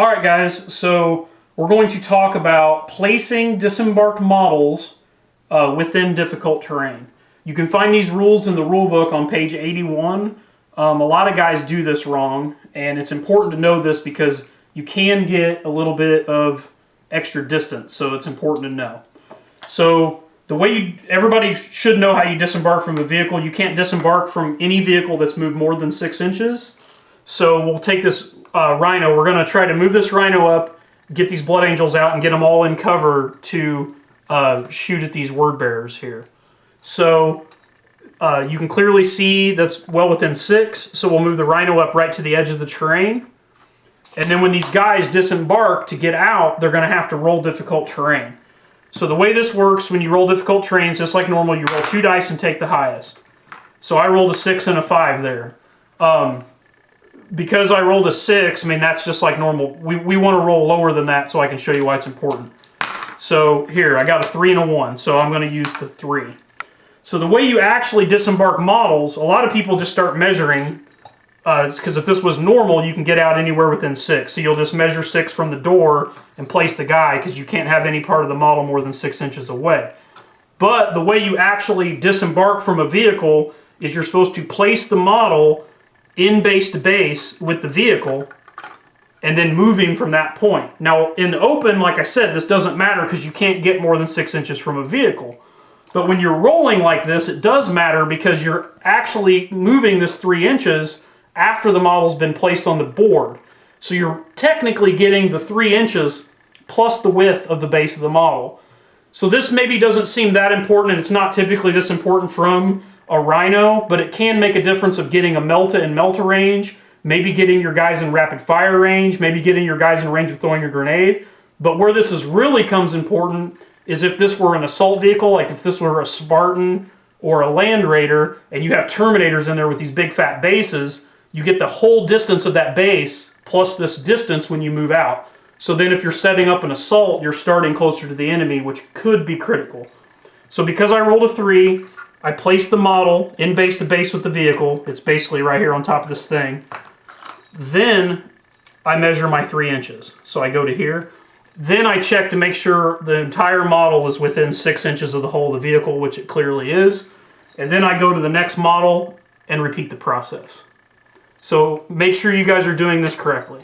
Alright guys, so we're going to talk about placing disembarked models within difficult terrain. You can find these rules in the rule book on page 81. A lot of guys do this wrong, and it's important to know this because you can get a little bit of extra distance, so it's important to know. So the way everybody should know how you disembark from a vehicle. You can't disembark from any vehicle that's moved more than 6 inches. So we'll take this rhino. We're going to try to move this rhino up, get these blood angels out, and get them all in cover to shoot at these word bearers here. So you can clearly see that's well within 6. So we'll move the rhino up right to the edge of the terrain. And then when these guys disembark to get out, they're going to have to roll difficult terrain. So the way this works, when you roll difficult terrain, just like normal, you roll 2 dice and take the highest. So I rolled a 6 and a 5 there. Because I rolled a 6, I mean, that's just like normal. We want to roll lower than that so I can show you why it's important. So here, I got a 3 and a 1, so I'm going to use the 3. So the way you actually disembark models, a lot of people just start measuring, because if this was normal, you can get out anywhere within 6. So you'll just measure 6 from the door and place the guy, because you can't have any part of the model more than 6 inches away. But the way you actually disembark from a vehicle is you're supposed to place the model in base to base with the vehicle and then moving from that point. Now in the open, like I said, this doesn't matter because you can't get more than 6 inches from a vehicle. But when you're rolling like this, it does matter because you're actually moving this 3 inches after the model's been placed on the board. So you're technically getting the 3 inches plus the width of the base of the model. So this maybe doesn't seem that important, and it's not typically this important from a rhino, but it can make a difference of getting a melta in melta range, maybe getting your guys in rapid fire range, maybe getting your guys in range of throwing a grenade. But where this is really comes important is if this were an assault vehicle, like if this were a Spartan or a Land Raider, and you have Terminators in there with these big fat bases, you get the whole distance of that base plus this distance when you move out. So then if you're setting up an assault, you're starting closer to the enemy, which could be critical. So because I rolled a 3, I placed the model in base to base with the vehicle. It's basically right here on top of this thing. Then I measure my 3 inches. So I go to here. Then I check to make sure the entire model is within 6 inches of the hull of the vehicle, which it clearly is. And then I go to the next model and repeat the process. So make sure you guys are doing this correctly.